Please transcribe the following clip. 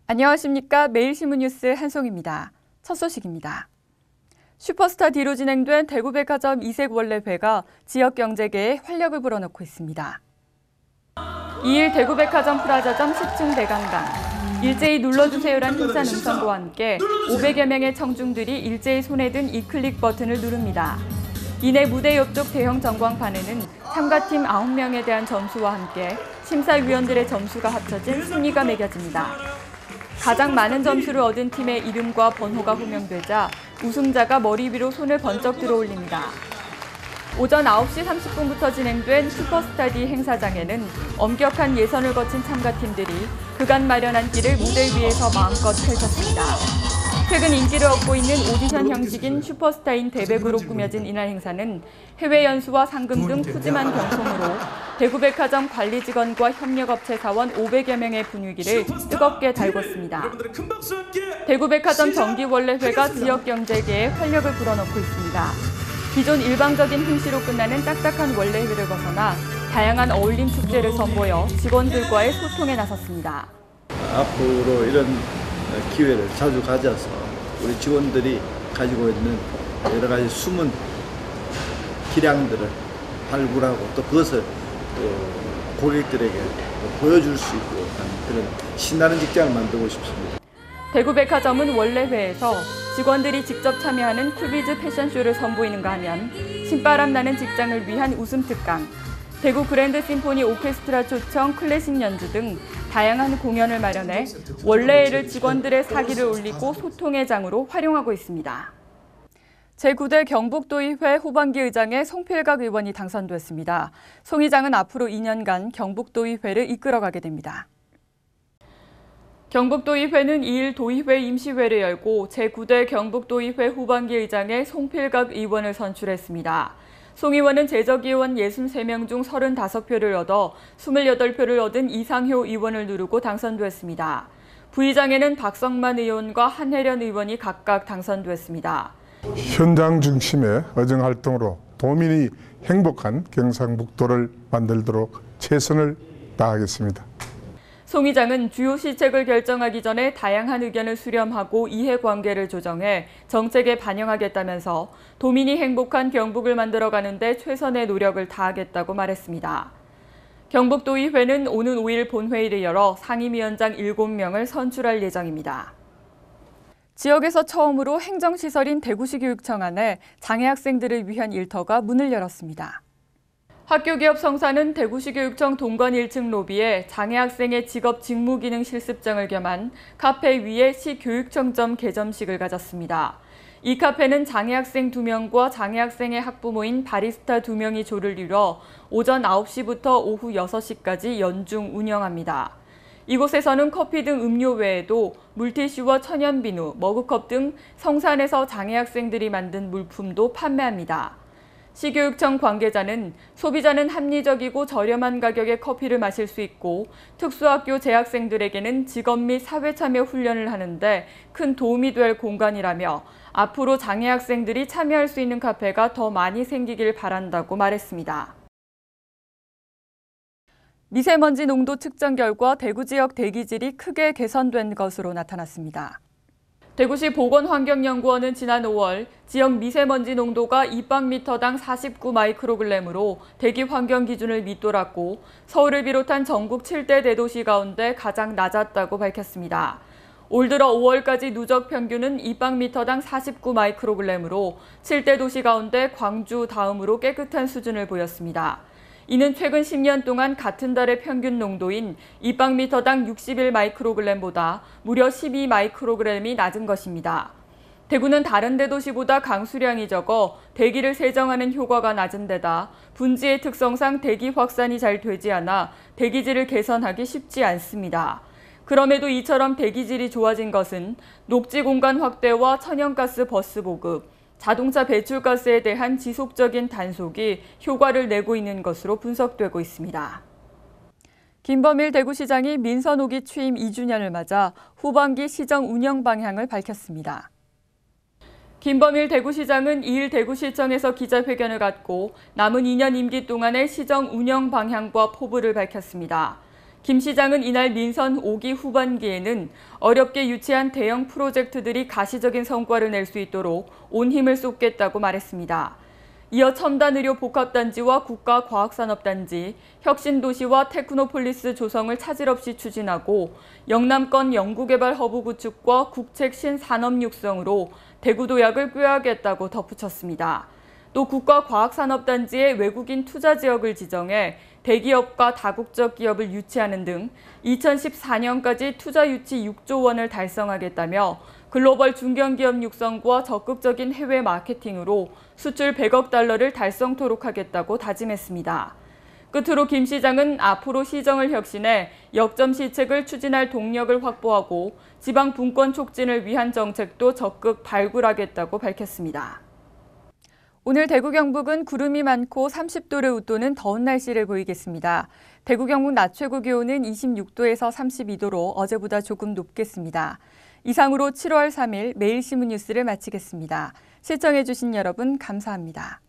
안녕하십니까. 매일신문 뉴스 한송입니다. 첫 소식입니다. 슈퍼스타 뒤로 진행된 대구백화점 이색 원래회가 지역 경제계에 활력을 불어넣고 있습니다. 2일 대구백화점 프라자점 10층 대강당, 일제히 눌러주세요란 힘찬 음성과 함께 500여 명의 청중들이 일제히 손에 든 이 클릭 버튼을 누릅니다. 이내 무대 옆쪽 대형 전광판에는 참가팀 9명에 대한 점수와 함께 심사위원들의 점수가 합쳐진 순위가 매겨집니다. 가장 많은 점수를 얻은 팀의 이름과 번호가 호명되자 우승자가 머리 위로 손을 번쩍 들어 올립니다. 오전 9시 30분부터 진행된 슈퍼스타디 행사장에는 엄격한 예선을 거친 참가팀들이 그간 마련한 길을 무대 위에서 마음껏 펼쳤습니다. 최근 인기를 얻고 있는 오디션 형식인 슈퍼스타인 대백으로 꾸며진 이날 행사는 해외 연수와 상금 등 푸짐한 경품으로 대구백화점 관리 직원과 협력업체 사원 500여 명의 분위기를 뜨겁게 달궜습니다. 대구백화점 정기원래회가 지역 경제계에 활력을 불어넣고 있습니다. 기존 일방적인 행시로 끝나는 딱딱한 원래회를 벗어나 다양한 어울림 축제를 선보여 직원들과의 소통에 나섰습니다. 앞으로 이런 기회를 자주 가져서 우리 직원들이 가지고 있는 여러 가지 숨은 기량들을 발굴하고 또 그것을 고객들에게 보여줄 수 있고 하는 그런 신나는 직장을 만들고 싶습니다. 대구백화점은 원래회에서 직원들이 직접 참여하는 쿨비즈 패션쇼를 선보이는가 하면 신바람 나는 직장을 위한 웃음 특강, 대구 그랜드 심포니 오케스트라 초청 클래식 연주 등 다양한 공연을 마련해 원래회를 직원들의 사기를 올리고 소통의 장으로 활용하고 있습니다. 제9대 경북도의회 후반기 의장에 송필각 의원이 당선됐습니다. 송 의장은 앞으로 2년간 경북도의회를 이끌어가게 됩니다. 경북도의회는 2일 도의회 임시회를 열고 제9대 경북도의회 후반기 의장에 송필각 의원을 선출했습니다. 송 의원은 재적의원 63명 중 35표를 얻어 28표를 얻은 이상효 의원을 누르고 당선됐습니다. 부의장에는 박성만 의원과 한혜련 의원이 각각 당선됐습니다. 현장 중심의 의정활동으로 도민이 행복한 경상북도를 만들도록 최선을 다하겠습니다. 송 의장은 주요 시책을 결정하기 전에 다양한 의견을 수렴하고 이해관계를 조정해 정책에 반영하겠다면서 도민이 행복한 경북을 만들어가는 데 최선의 노력을 다하겠다고 말했습니다. 경북도의회는 오는 5일 본회의를 열어 상임위원장 7명을 선출할 예정입니다. 지역에서 처음으로 행정시설인 대구시 교육청 안에 장애 학생들을 위한 일터가 문을 열었습니다. 학교개업 성사는 대구시 교육청 동건 1층 로비에 장애 학생의 직업 직무 기능 실습장을 겸한 카페 위에 시 교육청점 개점식을 가졌습니다. 이 카페는 장애 학생 2명과 장애 학생의 학부모인 바리스타 2명이 조를 이뤄 오전 9시부터 오후 6시까지 연중 운영합니다. 이곳에서는 커피 등 음료 외에도 물티슈와 천연비누, 머그컵 등 성산에서 장애 학생들이 만든 물품도 판매합니다. 시교육청 관계자는 소비자는 합리적이고 저렴한 가격의 커피를 마실 수 있고 특수학교 재학생들에게는 직업 및 사회참여 훈련을 하는데 큰 도움이 될 공간이라며 앞으로 장애 학생들이 참여할 수 있는 카페가 더 많이 생기길 바란다고 말했습니다. 미세먼지 농도 측정 결과 대구 지역 대기질이 크게 개선된 것으로 나타났습니다. 대구시 보건환경연구원은 지난 5월 지역 미세먼지 농도가 2박미터당 49 마이크로그램으로 대기 환경 기준을 밑돌았고 서울을 비롯한 전국 7대 대도시 가운데 가장 낮았다고 밝혔습니다. 올 들어 5월까지 누적 평균은 2박미터당 49 마이크로그램으로 7대 도시 가운데 광주 다음으로 깨끗한 수준을 보였습니다. 이는 최근 10년 동안 같은 달의 평균 농도인 2박미터당 61 마이크로그램보다 무려 12 마이크로그램이 낮은 것입니다. 대구는 다른 대도시보다 강수량이 적어 대기를 세정하는 효과가 낮은 데다 분지의 특성상 대기 확산이 잘 되지 않아 대기질을 개선하기 쉽지 않습니다. 그럼에도 이처럼 대기질이 좋아진 것은 녹지 공간 확대와 천연가스 버스 보급, 자동차 배출가스에 대한 지속적인 단속이 효과를 내고 있는 것으로 분석되고 있습니다. 김범일 대구시장이 민선 5기 취임 2주년을 맞아 후반기 시정 운영 방향을 밝혔습니다. 김범일 대구시장은 2일 대구시청에서 기자회견을 갖고 남은 2년 임기 동안의 시정 운영 방향과 포부를 밝혔습니다. 김 시장은 이날 민선 5기 후반기에는 어렵게 유치한 대형 프로젝트들이 가시적인 성과를 낼 수 있도록 온 힘을 쏟겠다고 말했습니다. 이어 첨단의료 복합단지와 국가과학산업단지, 혁신도시와 테크노폴리스 조성을 차질 없이 추진하고 영남권 연구개발 허브 구축과 국책 신산업 육성으로 대구도약을 꾀하겠다고 덧붙였습니다. 또 국가과학산업단지의 외국인 투자 지역을 지정해 대기업과 다국적 기업을 유치하는 등 2014년까지 투자 유치 6조 원을 달성하겠다며 글로벌 중견기업 육성과 적극적인 해외 마케팅으로 수출 100억 달러를 달성토록 하겠다고 다짐했습니다. 끝으로 김 시장은 앞으로 시정을 혁신해 역점 시책을 추진할 동력을 확보하고 지방 분권 촉진을 위한 정책도 적극 발굴하겠다고 밝혔습니다. 오늘 대구 경북은 구름이 많고 30도를 웃도는 더운 날씨를 보이겠습니다. 대구 경북 낮 최고 기온은 26도에서 32도로 어제보다 조금 높겠습니다. 이상으로 7월 3일 매일신문 뉴스를 마치겠습니다. 시청해주신 여러분 감사합니다.